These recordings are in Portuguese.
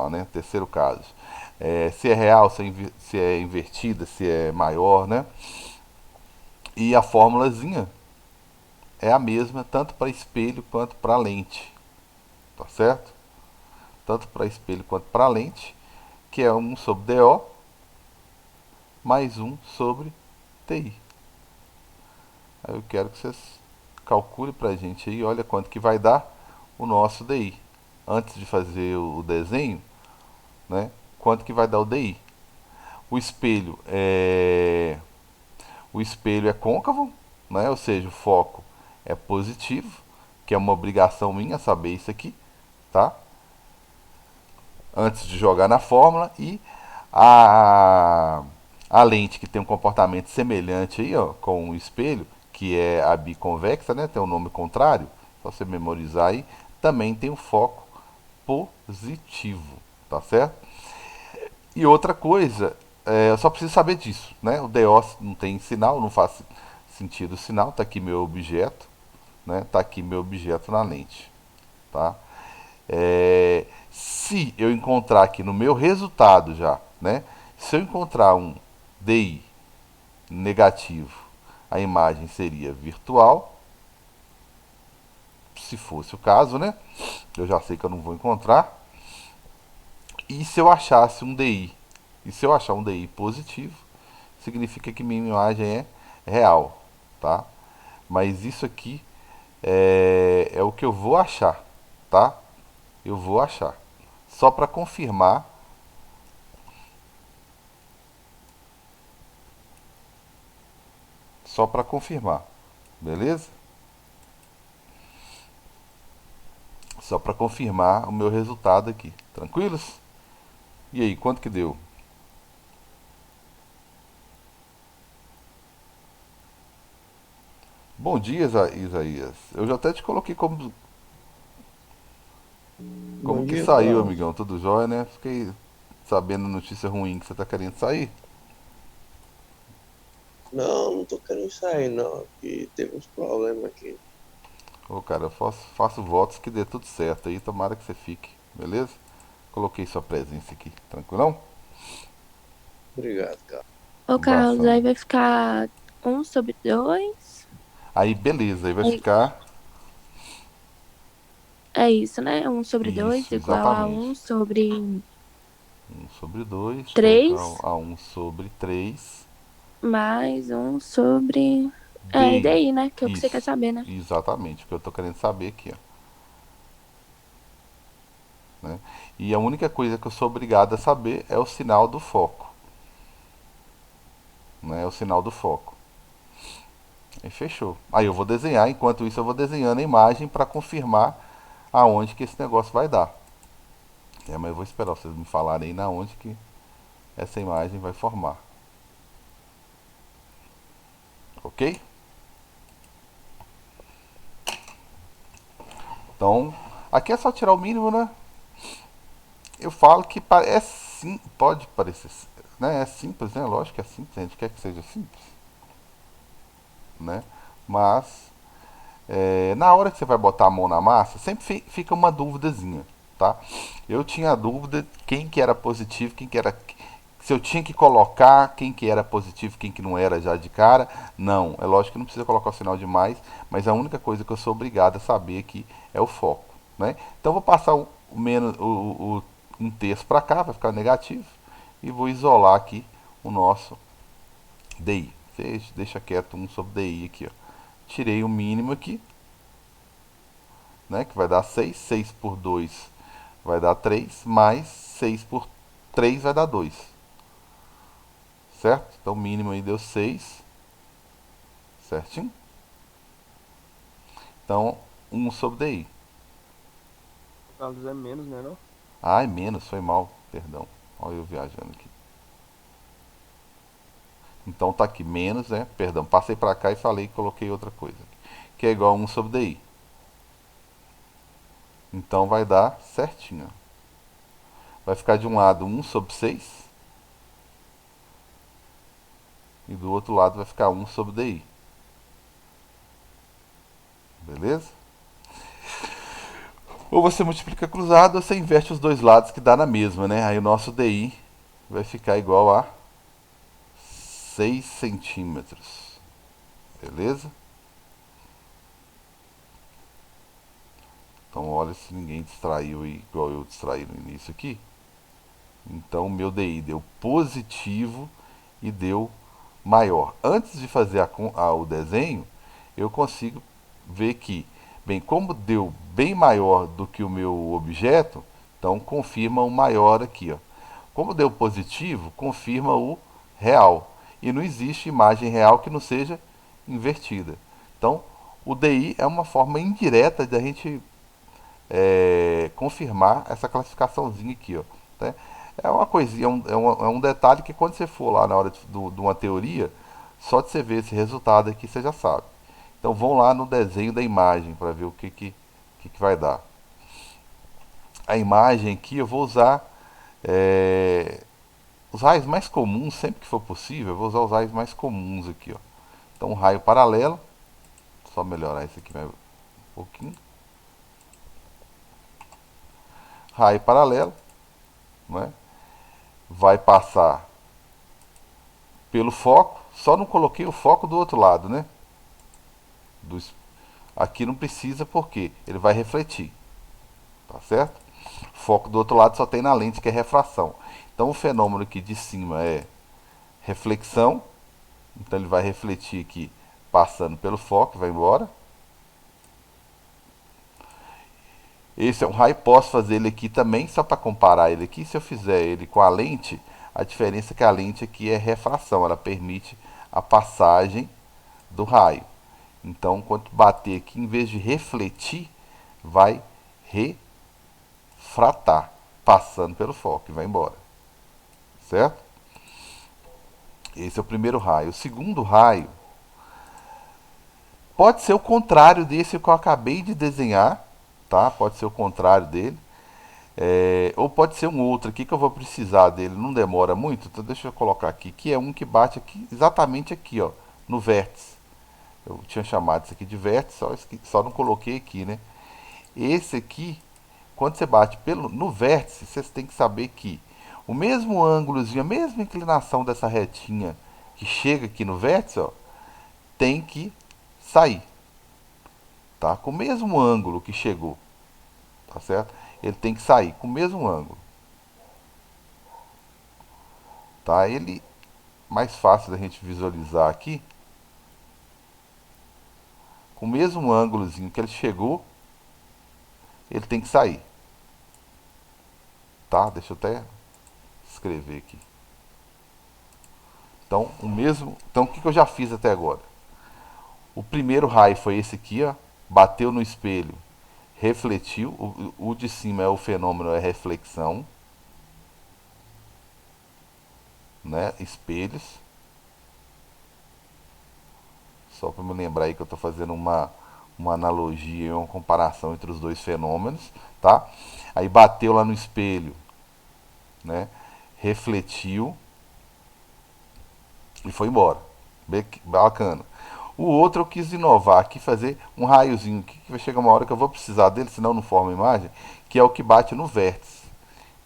lá, né? Terceiro caso. Se é real, se é invertida, se é maior, né? E a formulazinha é a mesma tanto para espelho quanto para lente, tá certo? Tanto para espelho quanto para lente, que é um sobre DO mais um sobre TI. Aí eu quero que vocês calculem para a gente aí, olha quanto que vai dar o nosso DI. Antes de fazer o desenho, né? Quanto que vai dar o DI? O espelho é côncavo, né? Ou seja, o foco é positivo, que é uma obrigação minha saber isso aqui, tá? Antes de jogar na fórmula. E a, a lente que tem um comportamento semelhante aí, ó, com o espelho, que é a biconvexa, né? Tem o um nome contrário, só você memorizar aí, também tem um foco positivo, tá certo? E outra coisa, eu só preciso saber disso, né? O DO não tem sinal, não faz sentido o sinal, tá aqui meu objeto, né? Tá aqui meu objeto na lente, tá? Se eu encontrar aqui no meu resultado já, né? Se eu encontrar um DI negativo, a imagem seria virtual, se fosse o caso, né? Eu já sei que eu não vou encontrar. E se eu achasse um DI, e se eu achar um DI positivo, significa que minha imagem é real, tá? Mas isso aqui é o que eu vou achar, tá? Eu vou achar. Só para confirmar, só para confirmar, beleza? Só para confirmar o meu resultado aqui. Tranquilos? E aí, quanto que deu? Bom dia, Isaías. Eu já até te coloquei como Bom que dia, saiu, Carlos. amigão. Tudo jóia, né? Fiquei sabendo notícia ruim que você tá querendo sair. Não, não tô querendo sair, não. Aqui teve uns problemas aqui. Ô, cara, eu faço votos que dê tudo certo aí. Tomara que você fique, beleza? Coloquei sua presença aqui. Tranquilão? Obrigado, cara. Um Ô, Carlos, abração. aí vai ficar 1/2. Aí, beleza. Aí vai É, ficar é isso, né? 1/2 isso, igual a um exatamente. sobre Um sobre 2, que é igual três a um sobre 3. mais 1/. É, DI. daí, né? Que é o que você quer Isso. saber, né? Exatamente. O que eu tô querendo saber aqui, ó. Né? E a única coisa que eu sou obrigado a saber é o sinal do foco. Né? É o sinal do foco. Aí fechou. Aí eu vou desenhar, enquanto isso eu vou desenhando a imagem para confirmar aonde que esse negócio vai dar. Mas eu vou esperar vocês me falarem aí na onde que essa imagem vai formar. Ok? Então, aqui é só tirar o mínimo, né? Eu falo que é sim, pode parecer, né? É simples, né? Lógico que é simples, a gente quer que seja simples, né? Mas na hora que você vai botar a mão na massa, sempre fica uma dúvidazinha, tá? Eu tinha a dúvida quem que era positivo, quem que era, se eu tinha que colocar quem que era positivo, quem que não era já de cara. Não, é lógico que não precisa colocar o sinal demais, mas a única coisa que eu sou obrigado a saber aqui é o foco, né? Então eu vou passar o menos um terço para cá, vai ficar negativo, e vou isolar aqui o nosso DI. Deixa quieto um sobre DI aqui, ó. Tirei o mínimo aqui, né, que vai dar 6. 6 por 2 vai dar 3, mais 6 por 3 vai dar 2, certo? Então o mínimo aí deu 6, certinho? Então, um sobre DI. O Carlos é menos, né, não? Ai, menos, foi mal, perdão. Olha eu viajando aqui. Então tá aqui, menos, né? Perdão, passei para cá e falei que coloquei outra coisa. Que é igual a 1 sobre DI. Então vai dar certinho. Vai ficar de um lado 1 sobre 6 e do outro lado vai ficar 1 sobre DI. Beleza? Ou você multiplica cruzado ou você inverte os dois lados que dá na mesma, né? Aí o nosso DI vai ficar igual a 6 centímetros. Beleza? Então olha se ninguém distraiu igual eu distraí no início aqui. Então o meu DI deu positivo e deu maior. Antes de fazer o desenho, eu consigo ver que, bem, como deu bem maior do que o meu objeto, então confirma o maior aqui, ó. Como deu positivo, confirma o real. E não existe imagem real que não seja invertida. Então, o DI é uma forma indireta de a gente confirmar essa classificaçãozinha aqui, ó. Né? É uma coisinha, é um detalhe que quando você for lá na hora de uma teoria, só de você ver esse resultado aqui você já sabe. Então vão lá no desenho da imagem para ver o que vai dar. A imagem aqui eu vou usar os raios mais comuns, sempre que for possível, eu vou usar os raios mais comuns aqui, ó. Então um raio paralelo, só melhorar isso aqui mais um pouquinho. Raio paralelo, né? Vai passar pelo foco, só não coloquei o foco do outro lado, né? Aqui não precisa porque ele vai refletir, tá certo? Foco do outro lado só tem na lente que é refração. Então o fenômeno aqui de cima é reflexão, então ele vai refletir aqui passando pelo foco e vai embora. Esse é um raio, posso fazer ele aqui também, só para comparar ele aqui. Se eu fizer ele com a lente, a diferença é que a lente aqui é refração, ela permite a passagem do raio. Então, quando bater aqui, em vez de refletir, vai refratar, passando pelo foco e vai embora. Certo? Esse é o primeiro raio. O segundo raio pode ser o contrário desse que eu acabei de desenhar, tá? Pode ser o contrário dele. Ou pode ser um outro aqui que eu vou precisar dele, não demora muito, então deixa eu colocar aqui, que é um que bate aqui, exatamente aqui, ó, no vértice. Eu tinha chamado isso aqui de vértice, só não coloquei aqui, né? Esse aqui, quando você bate no vértice, você tem que saber que o mesmo ângulozinho, a mesma inclinação dessa retinha que chega aqui no vértice, ó, tem que sair, tá? Com o mesmo ângulo que chegou, tá certo? Ele tem que sair com o mesmo ângulo, tá? Ele mais fácil da gente visualizar aqui, com o mesmo ângulozinho que ele chegou, ele tem que sair, tá? Deixa eu até escrever aqui. Então, o que eu já fiz até agora? O primeiro raio foi esse aqui, ó, bateu no espelho, refletiu. O de cima é o fenômeno, é reflexão, né? Espelhos. Só para me lembrar aí que eu estou fazendo uma analogia, uma comparação entre os dois fenômenos, tá? Aí bateu lá no espelho, né? Refletiu e foi embora. Bacana. O outro eu quis inovar aqui, fazer um raiozinho aqui, que vai chegar uma hora que eu vou precisar dele, senão não forma imagem, que é o que bate no vértice.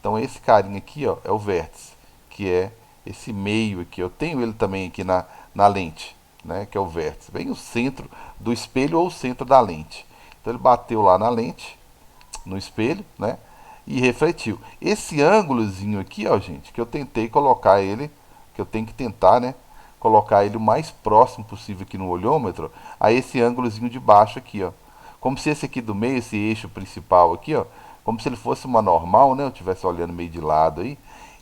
Então esse carinha aqui, ó, é o vértice, que é esse meio aqui. Eu tenho ele também aqui na lente, né, que é o vértice. Bem o centro do espelho ou o centro da lente. Então ele bateu lá na lente, no espelho, né, e refletiu. Esse ângulozinho aqui, ó, gente, que eu tentei colocar ele, que eu tenho que tentar, né, colocar ele o mais próximo possível aqui no olhômetro, a esse ângulozinho de baixo aqui, ó. Como se esse aqui do meio, esse eixo principal aqui, ó, como se ele fosse uma normal, né, eu estivesse olhando meio de lado aí.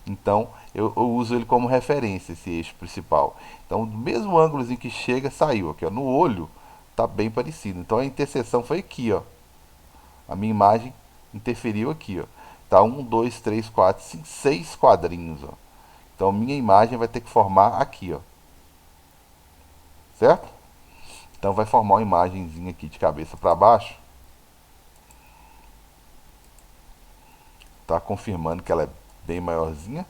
Então, eu uso ele como referência, esse eixo principal. Então, do mesmo ângulozinho que chega, saiu aqui, ó. No olho, tá bem parecido. Então, a interseção foi aqui, ó. A minha imagem interferiu aqui, ó. Tá 1, 2, 3, 4, 5, 6 quadrinhos, ó. Então, minha imagem vai ter que formar aqui, ó. Certo? Então, vai formar uma imagenzinha aqui de cabeça para baixo. Tá confirmando que ela é bem maiorzinha.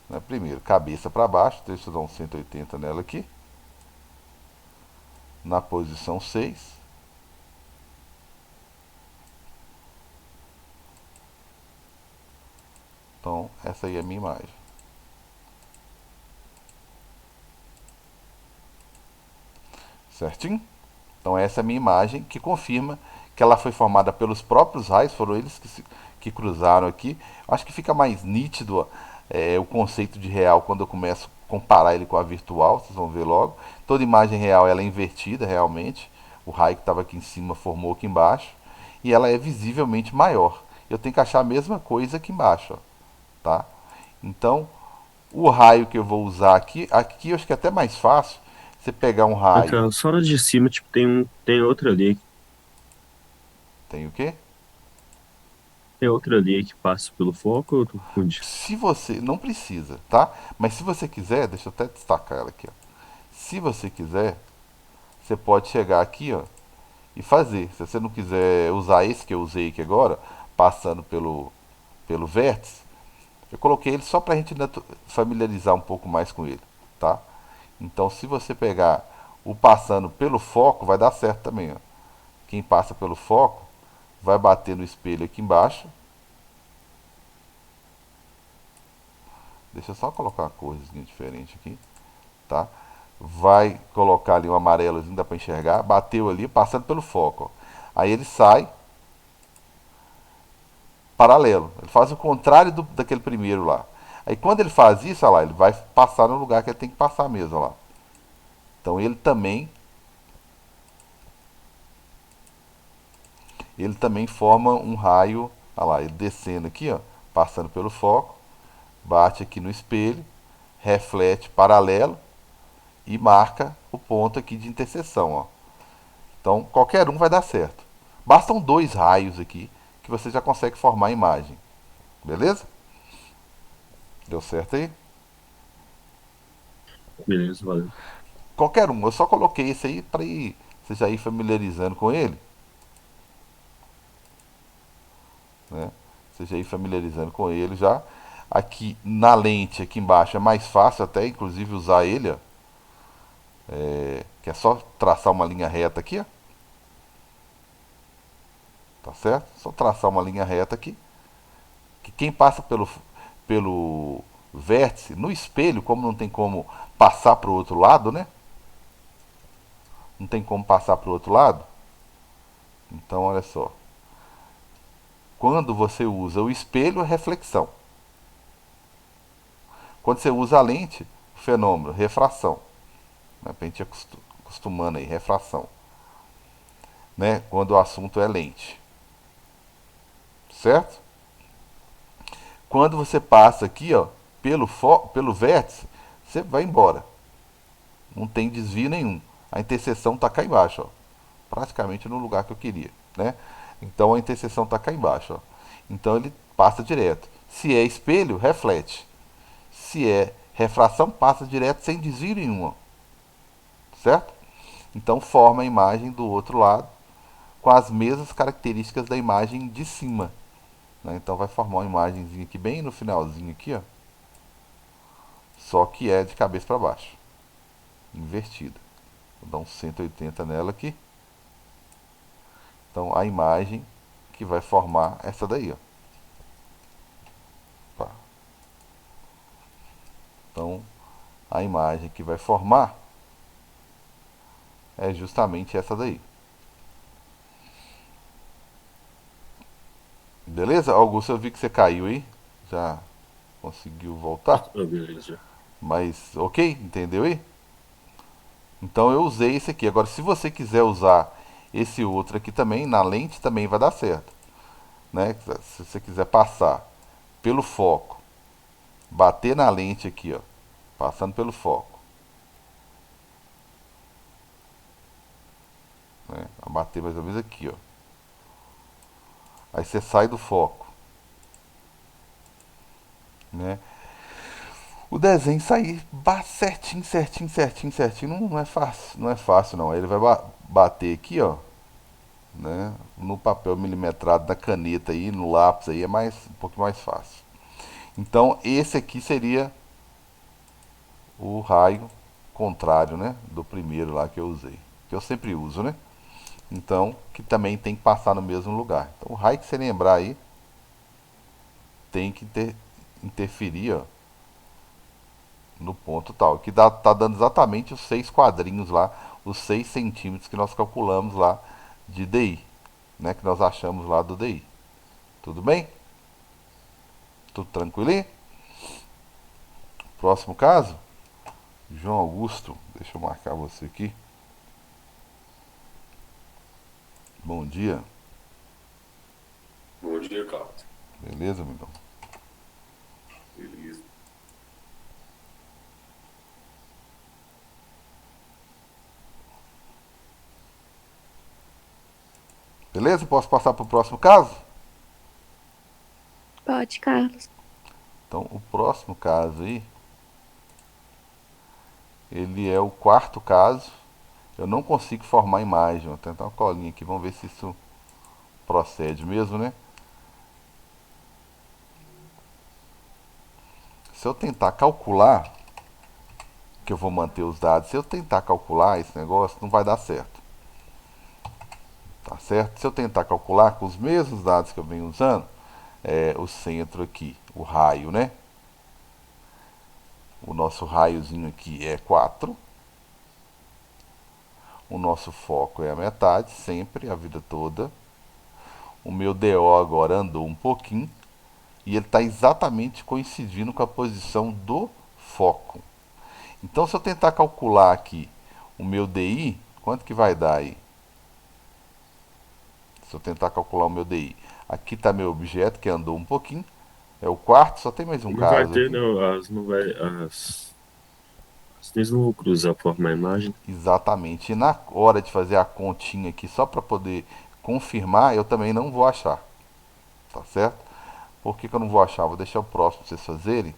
Né? Primeiro, cabeça para baixo. Deixa eu dar um 180 nela aqui. Na posição 6. Então, essa aí é a minha imagem. Certinho? Então, essa é a minha imagem que confirma que ela foi formada pelos próprios raios, foram eles que cruzaram aqui. Acho que fica mais nítido o conceito de real quando eu começo a comparar ele com a virtual, vocês vão ver logo. Toda imagem real ela é invertida realmente, o raio que estava aqui em cima formou aqui embaixo, e ela é visivelmente maior. Eu tenho que achar a mesma coisa aqui embaixo, ó, tá? Então, o raio que eu vou usar aqui eu acho que é até mais fácil você pegar um raio. Então, só na de cima, tipo, tem outra ali. Tem o quê? Tem outra ali que passa pelo foco, eu tô confundindo. Se você. Não precisa, tá? Mas se você quiser, deixa eu até destacar ela aqui, ó. Se você quiser, você pode chegar aqui, ó, e fazer. Se você não quiser usar esse que eu usei aqui agora, passando pelo vértice, eu coloquei ele só pra gente familiarizar um pouco mais com ele, tá? Então, se você pegar o passando pelo foco, vai dar certo também, ó. Quem passa pelo foco vai bater no espelho aqui embaixo. Deixa eu só colocar uma corzinha diferente aqui, tá? Vai colocar ali um amarelozinho, dá pra enxergar. Bateu ali, passando pelo foco, ó. Aí ele sai paralelo. Ele faz o contrário daquele primeiro lá. Aí quando ele faz isso, olha lá, ele vai passar no lugar que ele tem que passar mesmo, olha lá. Então ele também forma um raio, olha lá, ele descendo aqui, ó, passando pelo foco, bate aqui no espelho, reflete paralelo e marca o ponto aqui de interseção, ó. Então qualquer um vai dar certo. Bastam dois raios aqui que você já consegue formar a imagem. Beleza? Deu certo aí? Beleza, valeu. Qualquer um, eu só coloquei esse aí para você já ir familiarizando com ele, né? Você já ir familiarizando com ele já. Aqui na lente, aqui embaixo, é mais fácil até, inclusive, usar ele, ó. Que é só traçar uma linha reta aqui, ó. Tá certo? Só traçar uma linha reta aqui. Que quem passa pelo vértice, no espelho, como não tem como passar para o outro lado, né? Não tem como passar para o outro lado. Então, olha só. Quando você usa o espelho, é reflexão. Quando você usa a lente, fenômeno, refração. Né? Pra gente ir acostumando aí, refração. Né? Quando o assunto é lente. Certo? Quando você passa aqui, ó, pelo vértice, você vai embora. Não tem desvio nenhum. A interseção está cá embaixo, ó. Praticamente no lugar que eu queria, né? Então a interseção está cá embaixo, ó. Então ele passa direto. Se é espelho, reflete. Se é refração, passa direto sem desvio nenhum, ó. Certo? Então forma a imagem do outro lado com as mesmas características da imagem de cima, né? Então vai formar uma imagenzinha aqui bem no finalzinho aqui, ó. Só que é de cabeça para baixo, invertida. Vou dar um 180 nela aqui. Então a imagem que vai formar essa daí, ó. Tá. Então a imagem que vai formar é justamente essa daí. Beleza? Augusto, eu vi que você caiu aí. Já conseguiu voltar? Ah, beleza. Mas ok? Entendeu aí? Então eu usei esse aqui. Agora, se você quiser usar esse outro aqui também, na lente também vai dar certo, né? Se você quiser passar pelo foco, bater na lente aqui, ó, passando pelo foco, né? Bater mais ou menos aqui, ó. Aí você sai do foco, né? O desenho sair certinho, certinho, certinho, certinho, não é fácil, não é fácil não. Aí ele vai bater aqui, ó, né? No papel milimetrado da caneta aí, no lápis aí é um pouco mais fácil. Então esse aqui seria o raio contrário, né, do primeiro lá que eu usei, que eu sempre uso, né? Então, que também tem que passar no mesmo lugar. Então, o raio que você lembrar aí tem que ter interferir, ó, no ponto tal. Que tá dando exatamente os 6 quadrinhos lá, os 6 centímetros que nós calculamos lá de DI, né? Que nós achamos lá do DI. Tudo bem? Tudo tranquilo? Próximo caso, João Augusto, deixa eu marcar você aqui. Bom dia. Bom dia, Carlos. Beleza, amigão? Beleza. Beleza? Posso passar para o próximo caso? Pode, Carlos. Então, o próximo caso aí, ele é o quarto caso. Eu não consigo formar imagem. Vou tentar uma colinha aqui, vamos ver se isso procede mesmo, né? Se eu tentar calcular, que eu vou manter os dados, se eu tentar calcular esse negócio, não vai dar certo. Tá certo? Se eu tentar calcular com os mesmos dados que eu venho usando, o centro aqui, o raio, né? O nosso raiozinho aqui é 4. O nosso foco é a metade, sempre, a vida toda. O meu DO agora andou um pouquinho. E ele está exatamente coincidindo com a posição do foco. Então, se eu tentar calcular aqui o meu DI, quanto que vai dar aí? Se eu tentar calcular o meu DI. Aqui está meu objeto que andou um pouquinho. É o quarto, só tem mais um Não vai caso ter, aqui. não. Não vai, as três não vão cruzar a forma da imagem. Exatamente. E na hora de fazer a continha aqui, só para poder confirmar, eu também não vou achar. Tá certo? Por que eu não vou achar? Vou deixar o próximo para vocês fazerem.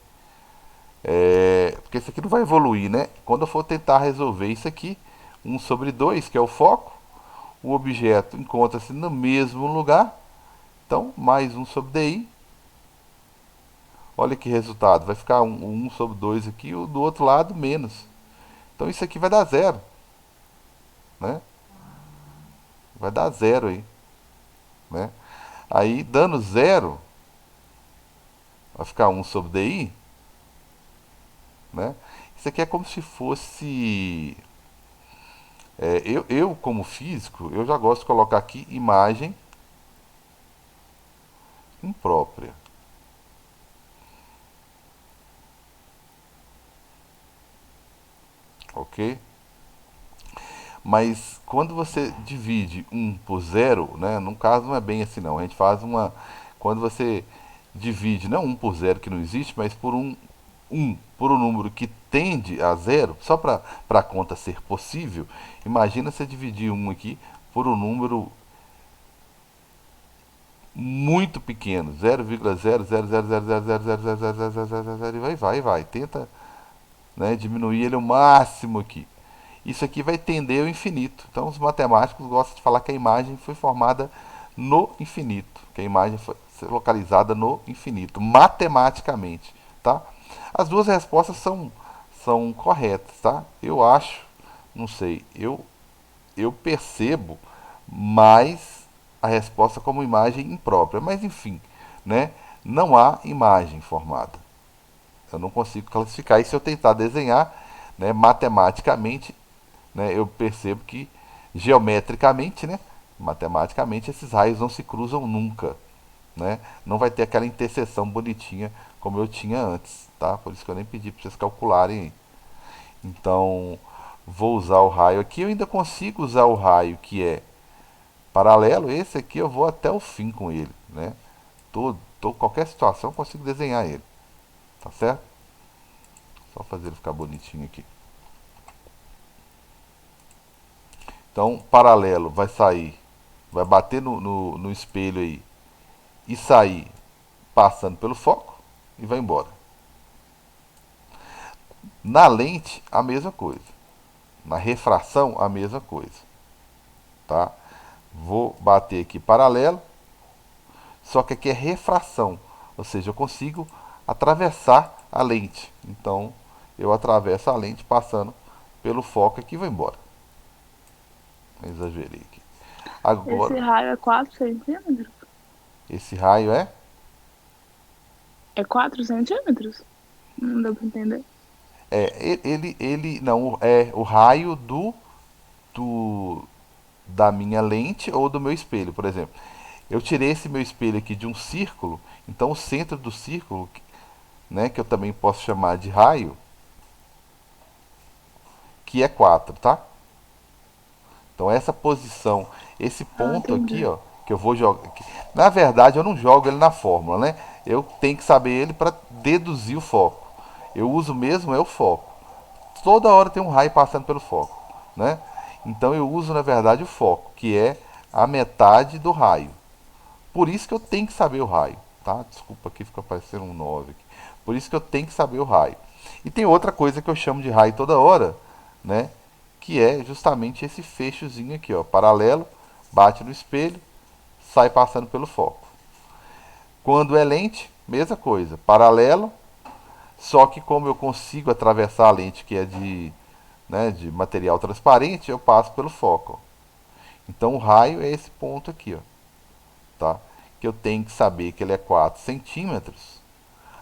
Porque isso aqui não vai evoluir, né? Quando eu for tentar resolver isso aqui, 1/2, que é o foco, o objeto encontra-se no mesmo lugar. Então, mais 1/DI. Olha que resultado. Vai ficar 1/2 aqui e o do outro lado menos. Então isso aqui vai dar zero. Né? Vai dar zero aí. Né? Aí, dando zero, vai ficar 1/DI. Né? Isso aqui é como se fosse... eu, como físico, eu já gosto de colocar aqui imagem imprópria. Ok? Mas quando você divide 1 por zero, né, no caso não é bem assim não. A gente faz uma... Quando você divide, não 1 por zero que não existe, mas por por um número que tende a zero, só para a conta ser possível, imagina você dividir 1 aqui por um número muito pequeno, 0,00000000000 e vai. Tenta, né, diminuir ele ao máximo aqui. Isso aqui vai tender ao infinito. Então os matemáticos gostam de falar que a imagem foi formada no infinito, que a imagem foi localizada no infinito, matematicamente, tá? As duas respostas são corretas, tá? Eu acho, não sei, eu percebo mais a resposta como imagem imprópria, mas enfim, né? Não há imagem formada. Eu não consigo classificar. E se eu tentar desenhar, né, matematicamente, né, eu percebo que geometricamente, né, matematicamente, esses raios não se cruzam nunca. Né? Não vai ter aquela interseção bonitinha como eu tinha antes. Tá? Por isso que eu nem pedi para vocês calcularem. Então, vou usar o raio aqui. Eu ainda consigo usar o raio que é paralelo. Esse aqui eu vou até o fim com ele. Né? Qualquer situação eu consigo desenhar ele. Tá certo? Só fazer ele ficar bonitinho aqui. Então, paralelo vai sair, vai bater no espelho aí e sair passando pelo foco e vai embora. Na lente, a mesma coisa. Na refração, a mesma coisa. Tá? Vou bater aqui paralelo, só que aqui é refração, ou seja, eu consigo atravessar a lente. Então, eu atravesso a lente passando pelo foco aqui e vou embora. Exagerei aqui. Esse Agora, raio é 4 centímetros? esse raio é É 4 centímetros? Não deu pra entender. Não, é o raio do da minha lente ou do meu espelho, por exemplo. Eu tirei esse meu espelho aqui de um círculo, então o centro do círculo, né, que eu também posso chamar de raio, que é 4, tá? Então essa posição, esse Ah, ponto aqui, entendi. ó, que eu vou jogar, na verdade eu não jogo ele na fórmula, né? Eu tenho que saber ele para deduzir o foco. Eu uso mesmo é o foco. Toda hora tem um raio passando pelo foco, né? Então eu uso na verdade o foco, que é a metade do raio. Por isso que eu tenho que saber o raio, tá? Desculpa aqui, fica aparecendo um 9 aqui. Por isso que eu tenho que saber o raio. E tem outra coisa que eu chamo de raio toda hora, né? Que é justamente esse fechozinho aqui, ó, paralelo, bate no espelho, sai passando pelo foco. Quando é lente, mesma coisa, paralelo, só que como eu consigo atravessar a lente que é de material transparente, eu passo pelo foco. Ó. Então o raio é esse ponto aqui, ó, tá? Que eu tenho que saber que ele é 4 centímetros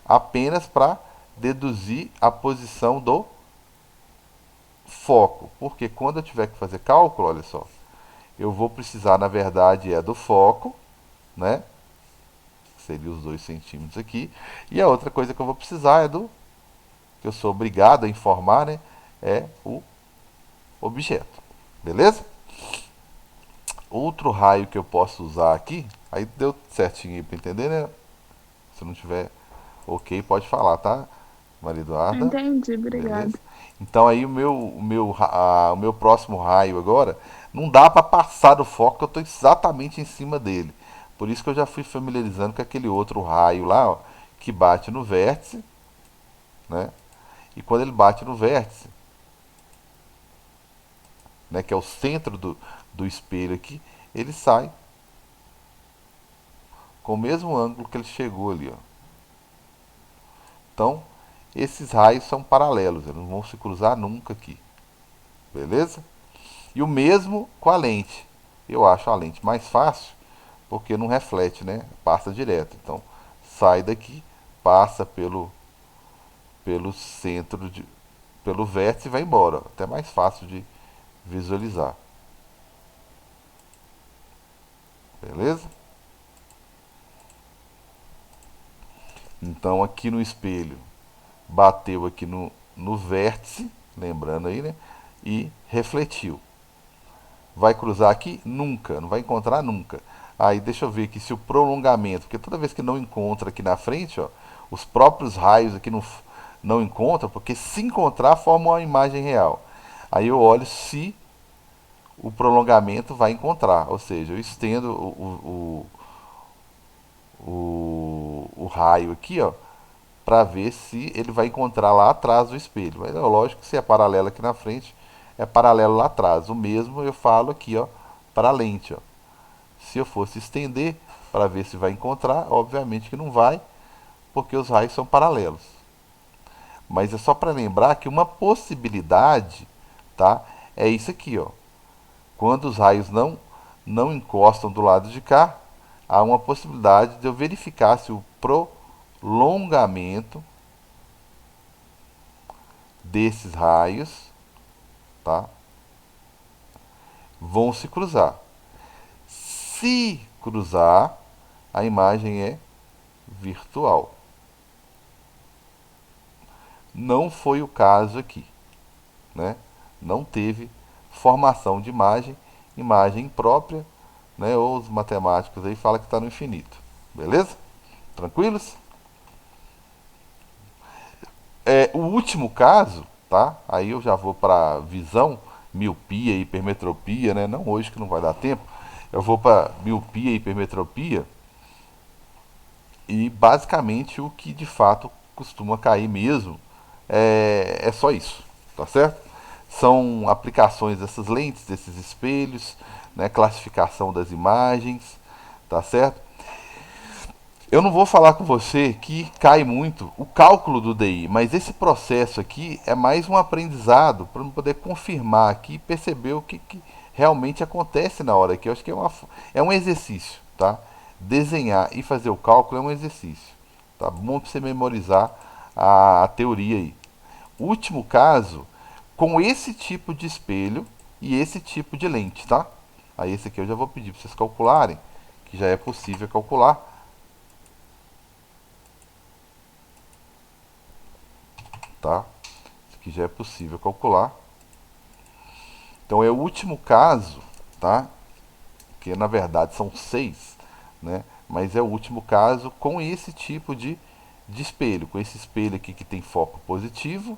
apenas para deduzir a posição do foco. Porque quando eu tiver que fazer cálculo, olha só, eu vou precisar, na verdade, do foco, né? Seria os 2 centímetros aqui. E a outra coisa que eu vou precisar que eu sou obrigado a informar, né? É o objeto. Beleza? Outro raio que eu posso usar aqui, aí deu certinho aí para entender, né? Se não tiver ok, pode falar, tá, Maria Eduarda? Entendi, Beleza? obrigada. Então aí o meu próximo raio agora, não dá para passar do foco, eu estou exatamente em cima dele. Por isso que eu já fui familiarizando com aquele outro raio lá, ó, que bate no vértice, né? E quando ele bate no vértice, né, que é o centro do espelho aqui, ele sai com o mesmo ângulo que ele chegou ali, ó. Então, esses raios são paralelos, eles não vão se cruzar nunca aqui. Beleza? E o mesmo com a lente. Eu acho a lente mais fácil, porque não reflete, né? Passa direto. Então, sai daqui, passa pelo centro, pelo vértice e vai embora. Até mais fácil de visualizar. Beleza? Então, aqui no espelho, bateu aqui no vértice, lembrando aí, né? E refletiu. Vai cruzar aqui? Nunca, não vai encontrar nunca. Aí deixa eu ver aqui se o prolongamento, porque toda vez que não encontra aqui na frente, ó, os próprios raios aqui não encontram, porque se encontrar forma uma imagem real. Aí eu olho se o prolongamento vai encontrar, ou seja, eu estendo o raio aqui, ó, para ver se ele vai encontrar lá atrás do espelho. Mas é lógico que se é paralelo aqui na frente, é paralelo lá atrás. O mesmo eu falo aqui, ó, para a lente, ó. Se eu fosse estender para ver se vai encontrar, obviamente que não vai, porque os raios são paralelos. Mas é só para lembrar que uma possibilidade, tá? É isso aqui, ó. Quando os raios não encostam do lado de cá, há uma possibilidade de eu verificar se o prolongamento desses raios, tá? Vão se cruzar. Se cruzar, a imagem é virtual. Não foi o caso aqui, né? Não teve formação de imagem própria, né? Ou os matemáticos aí falam que está no infinito. Beleza? Tranquilos? O último caso, tá? Aí eu já vou para visão, miopia, hipermetropia, né? Não hoje que não vai dar tempo. Eu vou para miopia e hipermetropia e basicamente o que de fato costuma cair mesmo é só isso, tá certo? São aplicações dessas lentes, desses espelhos, né? Classificação das imagens, tá certo? Eu não vou falar com você que cai muito o cálculo do DI, mas esse processo aqui é mais um aprendizado para eu poder confirmar aqui e perceber o que realmente acontece na hora aqui. Eu acho que é um exercício, tá? Desenhar e fazer o cálculo é um exercício. Tá bom para você memorizar a teoria aí. Último caso, com esse tipo de espelho e esse tipo de lente, tá? Aí esse aqui eu já vou pedir para vocês calcularem, que já é possível calcular. Tá? Isso aqui já é possível calcular. Então é o último caso, tá? Que na verdade são 6, né? Mas é o último caso com esse tipo de espelho, com esse espelho aqui que tem foco positivo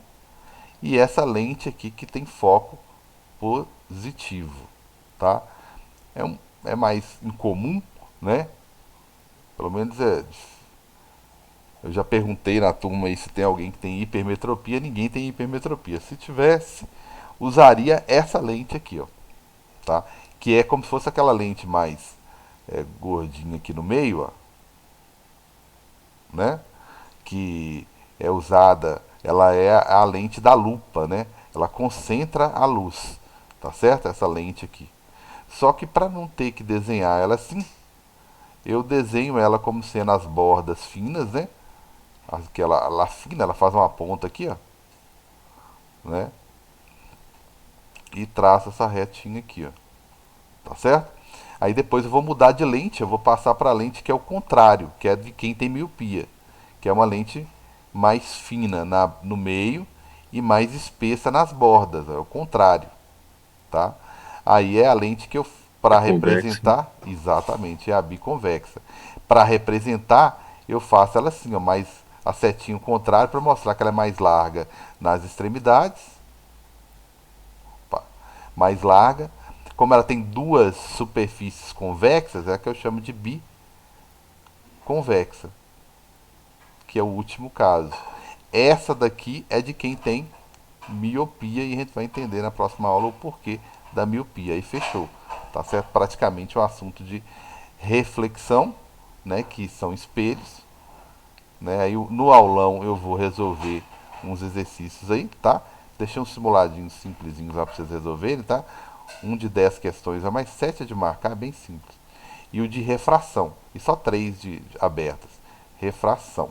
e essa lente aqui que tem foco positivo, tá? É mais incomum, né? Pelo menos eu já perguntei na turma aí se tem alguém que tem hipermetropia. Ninguém tem hipermetropia. Se tivesse, usaria essa lente aqui, ó, tá? Que é como se fosse aquela lente mais gordinha aqui no meio, ó, né? Que é usada, ela é a lente da lupa, né? Ela concentra a luz, tá certo? Essa lente aqui. Só que para não ter que desenhar ela assim, eu desenho ela como sendo as bordas finas, né? Que ela fina, ela faz uma ponta aqui, ó, né? E traça essa retinha aqui, ó, tá certo? Aí depois eu vou mudar de lente, eu vou passar para a lente que é o contrário, que é de quem tem miopia, que é uma lente mais fina no meio e mais espessa nas bordas, é o contrário, tá? Aí é a lente que eu, para representar, exatamente, é a biconvexa. Para representar, eu faço ela assim, ó, mais a setinha contrária para mostrar que ela é mais larga nas extremidades, opa, mais larga. Como ela tem duas superfícies convexas, é a que eu chamo de biconvexa, que é o último caso. Essa daqui é de quem tem miopia e a gente vai entender na próxima aula o porquê da miopia. Aí fechou, tá certo? Praticamente um assunto de reflexão, né, que são espelhos, né? Aí no aulão eu vou resolver uns exercícios aí, tá? Deixei um simuladinho simplesinho lá para vocês resolverem, tá? Um de 10 questões, mais 7 é de marcar, bem simples. E o de refração, e só 3 de abertas. Refração.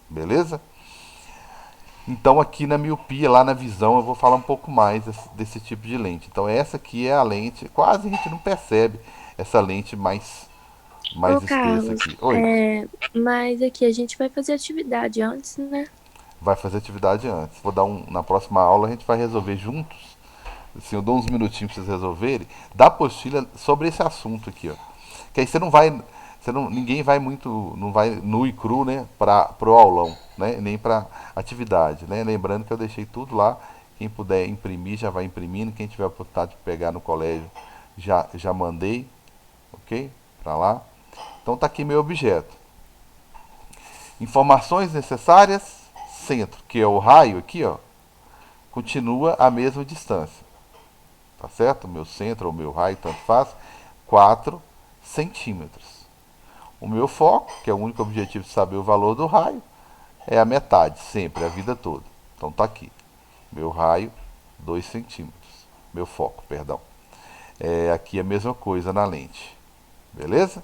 Beleza? Então aqui na miopia, lá na visão, eu vou falar um pouco mais desse tipo de lente. Então essa aqui é a lente, quase a gente não percebe essa lente mais Ô, espessa Carlos, aqui. Oi, mas aqui a gente vai fazer atividade antes, né? vai fazer atividade antes. Vou dar na próxima aula a gente vai resolver juntos. Assim, eu dou uns minutinhos para vocês resolverem, da apostila sobre esse assunto aqui, ó. Que aí você não vai, ninguém vai muito, não vai nu e cru, né, para pro aulão, né, nem para atividade, né. Lembrando que eu deixei tudo lá. Quem puder imprimir já vai imprimindo. Quem tiver a oportunidade de pegar no colégio já mandei, ok, para lá. Então tá aqui meu objeto. Informações necessárias. Centro, que é o raio aqui, ó, continua a mesma distância. Tá certo? O meu centro ou o meu raio, tanto faz, 4 centímetros. O meu foco, que é o único objetivo de saber o valor do raio, é a metade, sempre, a vida toda. Então tá aqui. Meu raio, 2 centímetros. Meu foco, perdão. Aqui a mesma coisa na lente. Beleza?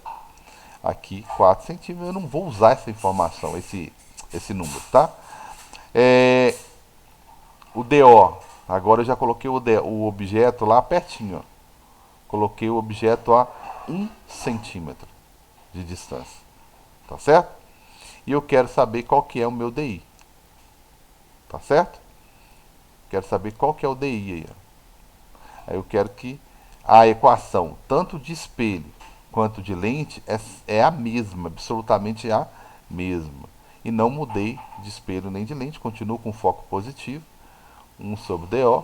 Aqui 4 centímetros. Eu não vou usar essa informação, esse número, tá? O DO. Agora eu já coloquei o objeto lá pertinho, ó. Coloquei o objeto a 1 centímetro de distância. Tá certo? E eu quero saber qual que é o meu DI. Tá certo? Quero saber qual que é o DI aí, ó. Aí eu quero que a equação, tanto de espelho quanto de lente, é a mesma, absolutamente a mesma. E não mudei de espelho nem de lente, continuo com foco positivo. 1 sobre DO.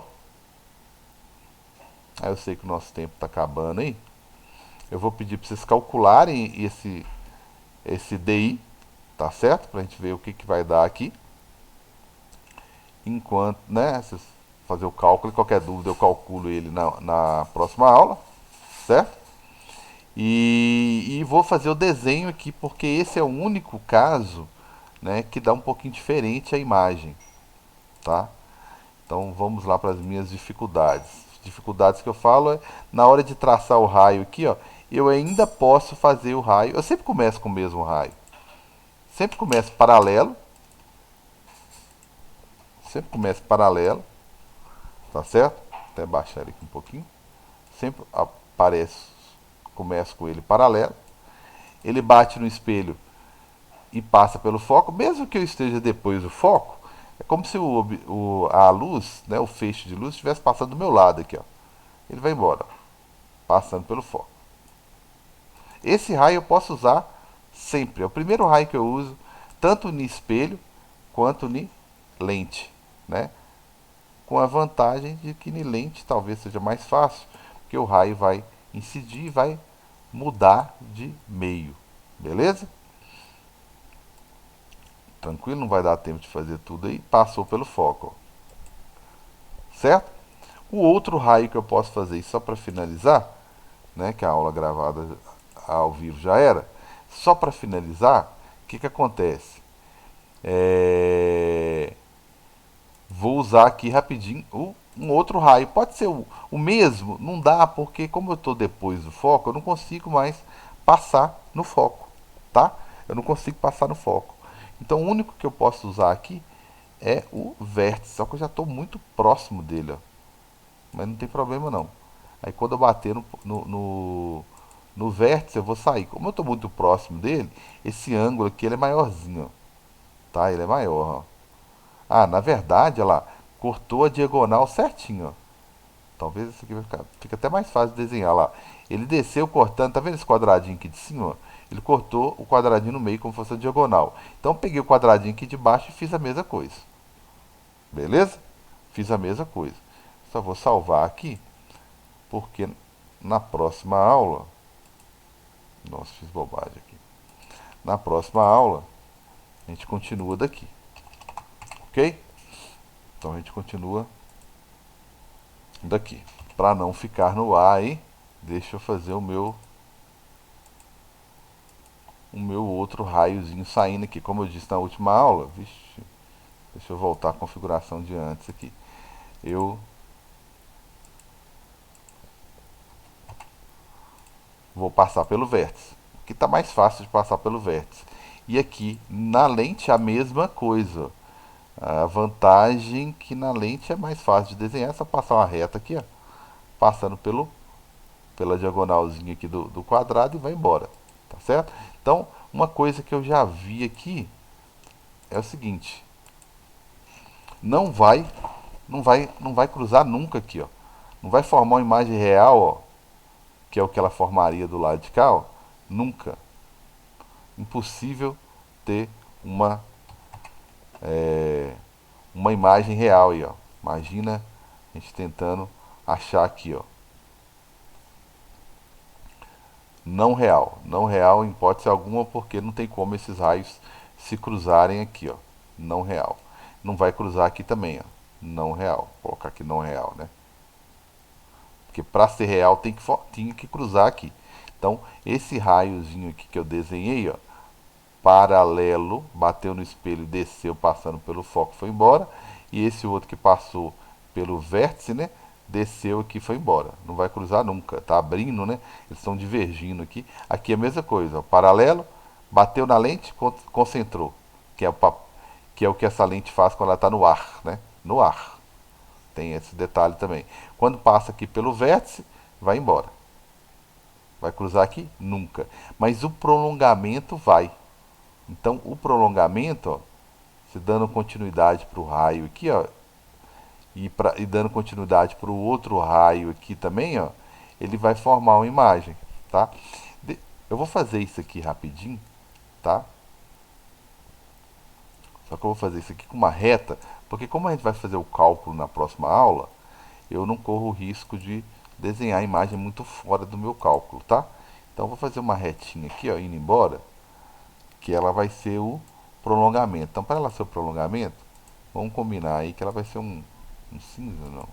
Aí eu sei que o nosso tempo está acabando aí. Eu vou pedir para vocês calcularem esse DI, tá certo? Para a gente ver o que vai dar aqui. Enquanto, né, vocês fazer o cálculo, qualquer dúvida eu calculo ele na próxima aula, certo? E vou fazer o desenho aqui, porque esse é o único caso, né, que dá um pouquinho diferente a imagem, tá? Então vamos lá para as minhas dificuldades. Dificuldades que eu falo é na hora de traçar o raio aqui, ó, eu ainda posso fazer o raio. Eu sempre começo com o mesmo raio, Sempre começa paralelo. Sempre começa paralelo. Tá certo? Até baixar ele aqui um pouquinho. Sempre aparece, começa com ele paralelo. Ele bate no espelho e passa pelo foco. Mesmo que eu esteja depois do foco, é como se a luz, né, o feixe de luz, estivesse passando do meu lado aqui. Ó. Ele vai embora, ó, passando pelo foco. Esse raio eu posso usar sempre. É o primeiro raio que eu uso, tanto no espelho quanto na lente, né? Com a vantagem de que na lente talvez seja mais fácil, porque o raio vai incidir e vai mudar de meio, beleza? Tranquilo, não vai dar tempo de fazer tudo aí, passou pelo foco, ó. Certo? O outro raio que eu posso fazer, e só para finalizar, né, que a aula gravada ao vivo já era, só para finalizar, o que acontece? Vou usar aqui rapidinho um outro raio. Pode ser o mesmo, não dá, porque como eu estou depois do foco, eu não consigo mais passar no foco, tá? Eu não consigo passar no foco. Então o único que eu posso usar aqui é o vértice, só que eu já estou muito próximo dele, ó. Mas não tem problema não. Aí quando eu bater no vértice eu vou sair. Como eu estou muito próximo dele, esse ângulo aqui ele é maiorzinho, ó. Tá? Ele é maior, ó. Ah, na verdade, olha lá, cortou a diagonal certinho, ó. Talvez isso aqui vai fica até mais fácil de desenhar lá. Ele desceu cortando, tá vendo esse quadradinho aqui de cima, ó? Ele cortou o quadradinho no meio como se fosse a diagonal. Então eu peguei o quadradinho aqui de baixo e fiz a mesma coisa. Beleza? Fiz a mesma coisa. Só vou salvar aqui, porque na próxima aula... Nossa, fiz bobagem aqui. Na próxima aula, a gente continua daqui. Ok? Então a gente continua daqui. Para não ficar no ar aí, deixa eu fazer o meu outro raiozinho saindo aqui. Como eu disse na última aula, vixe, deixa eu voltar à configuração de antes aqui. Eu vou passar pelo vértice. Aqui está mais fácil de passar pelo vértice. E aqui na lente a mesma coisa. A vantagem que na lente é mais fácil de desenhar, é só passar uma reta aqui, ó, passando pela diagonalzinha aqui do quadrado e vai embora, tá certo? Então, uma coisa que eu já vi aqui é o seguinte: não vai cruzar nunca aqui, ó. Não vai formar uma imagem real, ó, que é o que ela formaria do lado de cá, ó. Nunca. Impossível ter uma imagem real aí, ó. Imagina a gente tentando achar aqui, ó. Não real em hipótese alguma, porque não tem como esses raios se cruzarem aqui, ó. Não real. Não vai cruzar aqui também, ó. Não real. Vou colocar aqui não real, né? Porque para ser real tinha que cruzar aqui. Então, esse raiozinho aqui que eu desenhei, ó, paralelo, bateu no espelho, desceu passando pelo foco, foi embora. E esse outro que passou pelo vértice, né? Desceu aqui e foi embora. Não vai cruzar nunca. Tá abrindo, né? Eles estão divergindo aqui. Aqui é a mesma coisa. Ó. Paralelo, bateu na lente, concentrou. Que é o que essa lente faz quando ela está no ar, né? No ar. Tem esse detalhe também. Quando passa aqui pelo vértice, vai embora. Vai cruzar aqui? Nunca. Mas o prolongamento vai. Então, o prolongamento, ó, se dando continuidade para o raio aqui, ó, e dando continuidade para o outro raio aqui também, ó, ele vai formar uma imagem, tá? Eu vou fazer isso aqui rapidinho, tá? Só que eu vou fazer isso aqui com uma reta, porque como a gente vai fazer o cálculo na próxima aula, eu não corro o risco de desenhar a imagem muito fora do meu cálculo, tá? Então eu vou fazer uma retinha aqui, ó, indo embora, que ela vai ser o prolongamento. Então, para ela ser o prolongamento, vamos combinar aí que ela vai ser um cinza, não.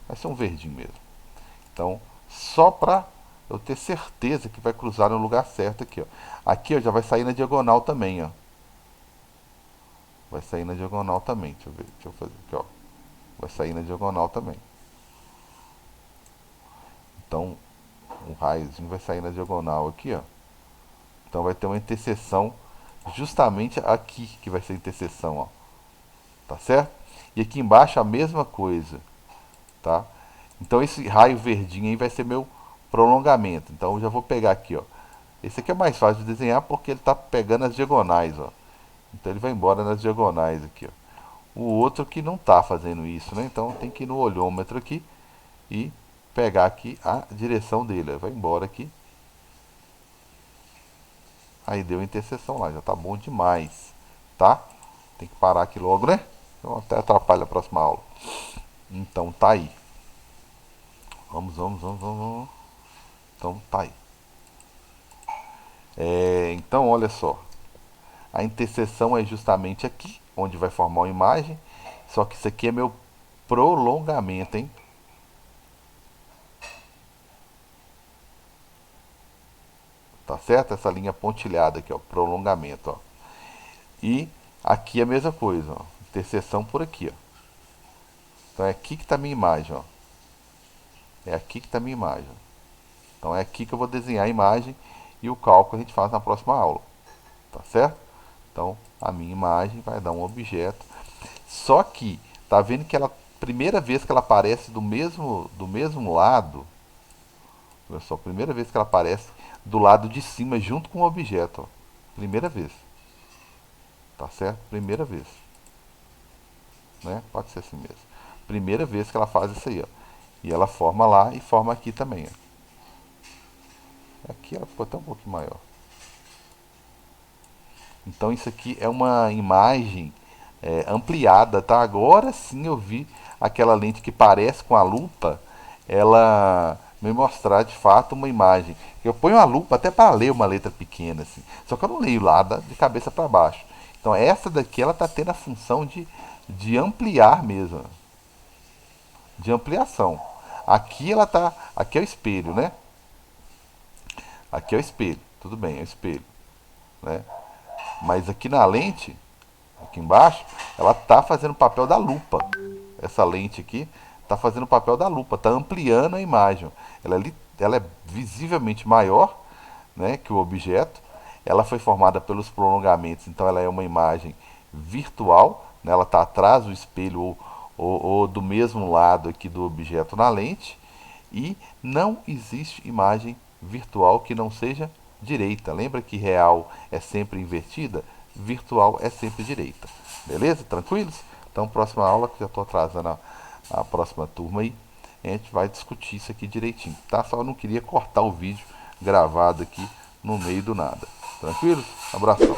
Vai ser um verdinho mesmo. Então, só para eu ter certeza que vai cruzar no lugar certo aqui, ó. Aqui, ó, já vai sair na diagonal também, ó. Vai sair na diagonal também. Deixa eu ver, deixa eu fazer aqui, ó. Vai sair na diagonal também. Então, o raiozinho vai sair na diagonal aqui, ó. Então vai ter uma interseção justamente aqui que vai ser a interseção, ó. Tá certo? E aqui embaixo a mesma coisa, tá? Então esse raio verdinho aí vai ser meu prolongamento. Então eu já vou pegar aqui, ó. Esse aqui é mais fácil de desenhar porque ele tá pegando as diagonais, ó. Então ele vai embora nas diagonais aqui, ó. O outro que não tá fazendo isso, né? Então tem que ir no olhômetro aqui e pegar aqui a direção dele. Vai embora aqui. Aí deu interseção lá, já tá bom demais, tá? Tem que parar aqui logo, né? Então até atrapalha a próxima aula. Então tá aí. Vamos. Então tá aí. Então olha só. A interseção é justamente aqui, onde vai formar uma imagem. Só que isso aqui é meu prolongamento, hein? Tá certo? Essa linha pontilhada aqui, ó, prolongamento, ó. E aqui é a mesma coisa, ó. Interseção por aqui, ó. Então é aqui que está a minha imagem, ó. É aqui que está a minha imagem. Então é aqui que eu vou desenhar a imagem e o cálculo a gente faz na próxima aula. Tá certo? Então a minha imagem vai dar um objeto. Só que, tá vendo que ela, primeira vez que ela aparece do mesmo lado, olha só, primeira vez que ela aparece do lado de cima junto com o objeto, ó. Primeira vez. Tá certo? Primeira vez. Né? Pode ser assim mesmo. Primeira vez que ela faz isso aí, ó. E ela forma lá e forma aqui também, ó. Aqui ela ficou até um pouquinho maior. Então isso aqui é uma imagem ampliada, tá? Agora sim eu vi aquela lente que parece com a lupa, ela me mostrar de fato uma imagem. Eu ponho a lupa até para ler uma letra pequena, assim. Só que eu não leio lá de cabeça para baixo. Então essa daqui ela está tendo a função de ampliar mesmo, de ampliação. Aqui ela tá, aqui é o espelho, né? Aqui é o espelho, tudo bem, é o espelho, né? Mas aqui na lente, aqui embaixo, ela tá fazendo o papel da lupa. Essa lente aqui tá fazendo o papel da lupa, tá ampliando a imagem. Ela é visivelmente maior, né, que o objeto. Ela foi formada pelos prolongamentos, então ela é uma imagem virtual, né? Ela está atrás do espelho ou do mesmo lado aqui do objeto na lente. E não existe imagem virtual que não seja direita. Lembra que real é sempre invertida? Virtual é sempre direita. Beleza? Tranquilos? Então, próxima aula, que já estou atrasando a próxima turma aí, a gente vai discutir isso aqui direitinho, tá? Só eu não queria cortar o vídeo gravado aqui no meio do nada. Tranquilos? Abração.